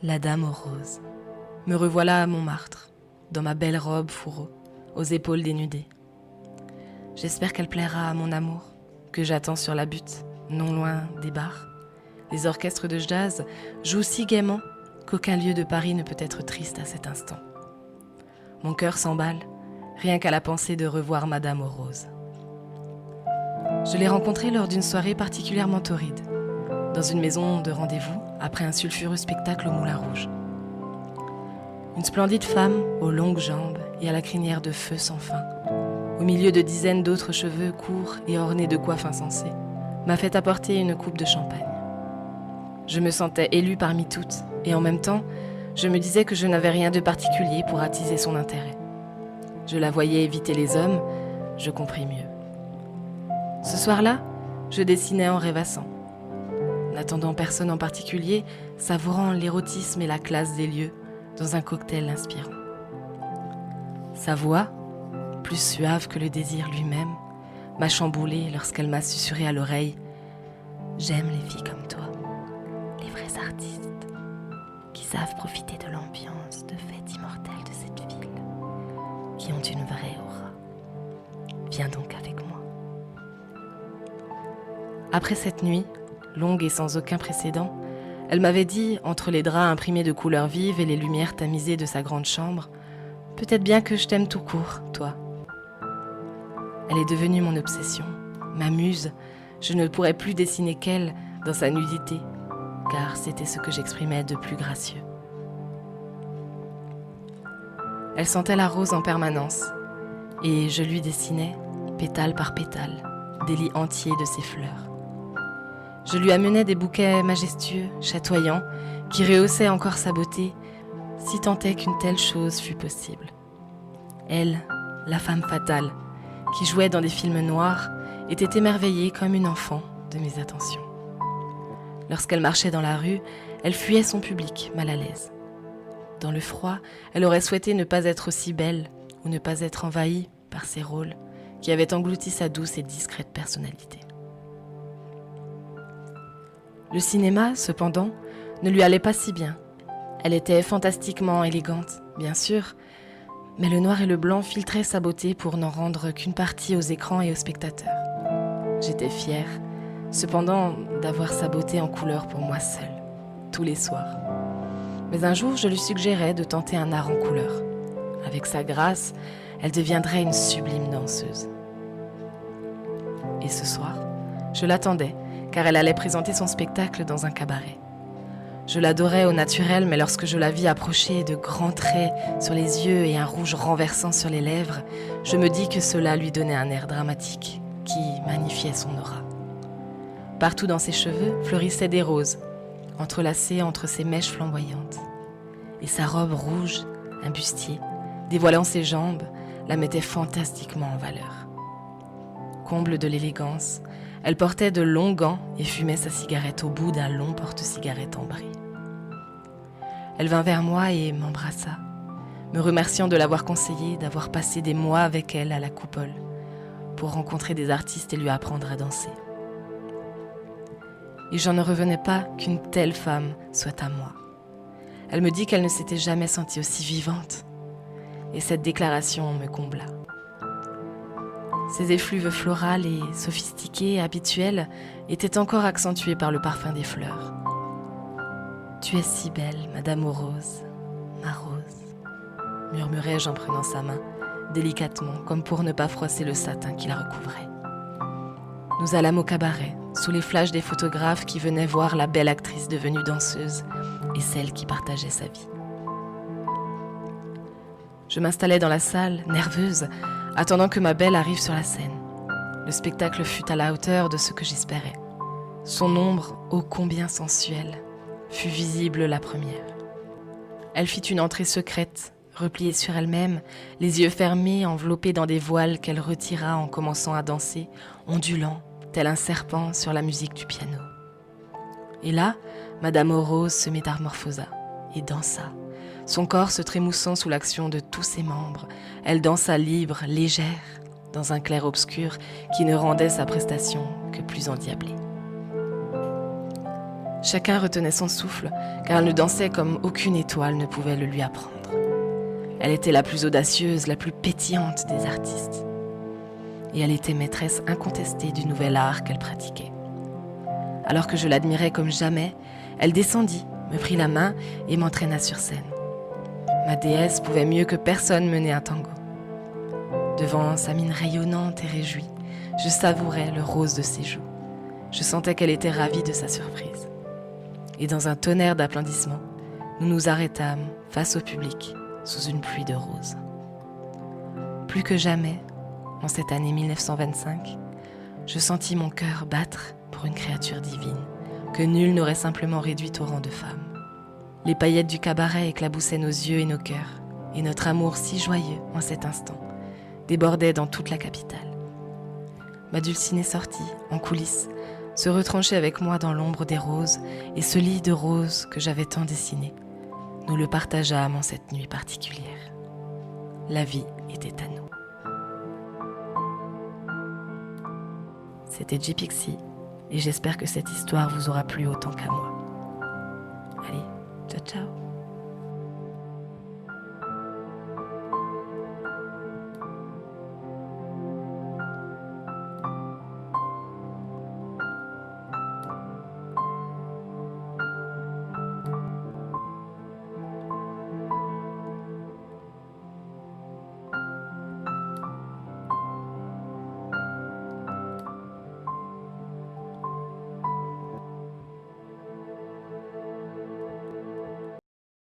La Dame aux roses. Me revoilà à Montmartre, dans ma belle robe fourreau, aux épaules dénudées. J'espère qu'elle plaira à mon amour, que j'attends sur la butte, non loin des bars. Les orchestres de jazz jouent si gaiement qu'aucun lieu de Paris ne peut être triste à cet instant. Mon cœur s'emballe, rien qu'à la pensée de revoir Madame aux roses. Je l'ai rencontrée lors d'une soirée particulièrement torride, dans une maison de rendez-vous, après un sulfureux spectacle au Moulin Rouge. Une splendide femme, aux longues jambes et à la crinière de feu sans fin, au milieu de dizaines d'autres cheveux courts et ornés de coiffes insensées, m'a fait apporter une coupe de champagne. Je me sentais élue parmi toutes, et en même temps, je me disais que je n'avais rien de particulier pour attiser son intérêt. Je la voyais éviter les hommes, je compris mieux. Ce soir-là, je dessinais en rêvassant. N'attendant personne en particulier, savourant l'érotisme et la classe des lieux dans un cocktail inspirant. Sa voix, plus suave que le désir lui-même, m'a chamboulée lorsqu'elle m'a susurré à l'oreille « J'aime les filles comme toi, les vrais artistes, qui savent profiter de l'ambiance de fêtes immortelles de cette ville, qui ont une vraie aura. Viens donc avec moi. » Après cette nuit, longue et sans aucun précédent, elle m'avait dit, entre les draps imprimés de couleurs vives et les lumières tamisées de sa grande chambre, « Peut-être bien que je t'aime tout court, toi. » Elle est devenue mon obsession, ma muse. Je ne pourrais plus dessiner qu'elle dans sa nudité, car c'était ce que j'exprimais de plus gracieux. Elle sentait la rose en permanence, et je lui dessinais, pétale par pétale, des lits entiers de ses fleurs. Je lui amenais des bouquets majestueux, chatoyants, qui rehaussaient encore sa beauté, si tant est qu'une telle chose fût possible. Elle, la femme fatale, qui jouait dans des films noirs, était émerveillée comme une enfant de mes attentions. Lorsqu'elle marchait dans la rue, elle fuyait son public, mal à l'aise. Dans le froid, elle aurait souhaité ne pas être aussi belle ou ne pas être envahie par ses rôles qui avaient englouti sa douce et discrète personnalité. Le cinéma, cependant, ne lui allait pas si bien. Elle était fantastiquement élégante, bien sûr, mais le noir et le blanc filtraient sa beauté pour n'en rendre qu'une partie aux écrans et aux spectateurs. J'étais fière, cependant, d'avoir sa beauté en couleur pour moi seule, tous les soirs. Mais un jour, je lui suggérais de tenter un art en couleur. Avec sa grâce, elle deviendrait une sublime danseuse. Et ce soir, je l'attendais, car elle allait présenter son spectacle dans un cabaret. Je l'adorais au naturel, mais lorsque je la vis approcher de grands traits sur les yeux et un rouge renversant sur les lèvres, je me dis que cela lui donnait un air dramatique qui magnifiait son aura. Partout dans ses cheveux fleurissaient des roses, entrelacées entre ses mèches flamboyantes. Et sa robe rouge, un bustier, dévoilant ses jambes, la mettait fantastiquement en valeur. Comble de l'élégance, elle portait de longs gants et fumait sa cigarette au bout d'un long porte-cigarette ambré. Elle vint vers moi et m'embrassa, me remerciant de l'avoir conseillée, d'avoir passé des mois avec elle à la Coupole, pour rencontrer des artistes et lui apprendre à danser. Et j'en ne revenais pas qu'une telle femme soit à moi. Elle me dit qu'elle ne s'était jamais sentie aussi vivante, et cette déclaration me combla. Ces effluves florales et sophistiquées, habituelles, étaient encore accentuées par le parfum des fleurs. « Tu es si belle, Madame aux roses, ma rose », murmurai-je en prenant sa main, délicatement, comme pour ne pas froisser le satin qui la recouvrait. Nous allâmes au cabaret, sous les flashs des photographes qui venaient voir la belle actrice devenue danseuse et celle qui partageait sa vie. Je m'installai dans la salle, nerveuse, attendant que ma belle arrive sur la scène. Le spectacle fut à la hauteur de ce que j'espérais. Son ombre, ô combien sensuelle, fut visible la première. Elle fit une entrée secrète, repliée sur elle-même, les yeux fermés, enveloppés dans des voiles qu'elle retira en commençant à danser, ondulant, tel un serpent sur la musique du piano. Et là, Madame aux roses se métamorphosa et dansa, son corps se trémoussant sous l'action de tous ses membres, elle dansa libre, légère, dans un clair-obscur qui ne rendait sa prestation que plus endiablée. Chacun retenait son souffle, car elle ne dansait comme aucune étoile ne pouvait le lui apprendre. Elle était la plus audacieuse, la plus pétillante des artistes. Et elle était maîtresse incontestée du nouvel art qu'elle pratiquait. Alors que je l'admirais comme jamais, elle descendit, me prit la main et m'entraîna sur scène. Ma déesse pouvait mieux que personne mener un tango. Devant sa mine rayonnante et réjouie, je savourais le rose de ses joues. Je sentais qu'elle était ravie de sa surprise. Et dans un tonnerre d'applaudissements, nous nous arrêtâmes face au public sous une pluie de roses. Plus que jamais, en cette année 1925, je sentis mon cœur battre pour une créature divine que nul n'aurait simplement réduite au rang de femme. Les paillettes du cabaret éclaboussaient nos yeux et nos cœurs, et notre amour si joyeux en cet instant débordait dans toute la capitale. Ma Dulcinée sortit, en coulisses, se retranchait avec moi dans l'ombre des roses, et ce lit de roses que j'avais tant dessiné, nous le partageâmes en cette nuit particulière. La vie était à nous. C'était J-Pixie, et j'espère que cette histoire vous aura plu autant qu'à moi. Allez, ciao ciao.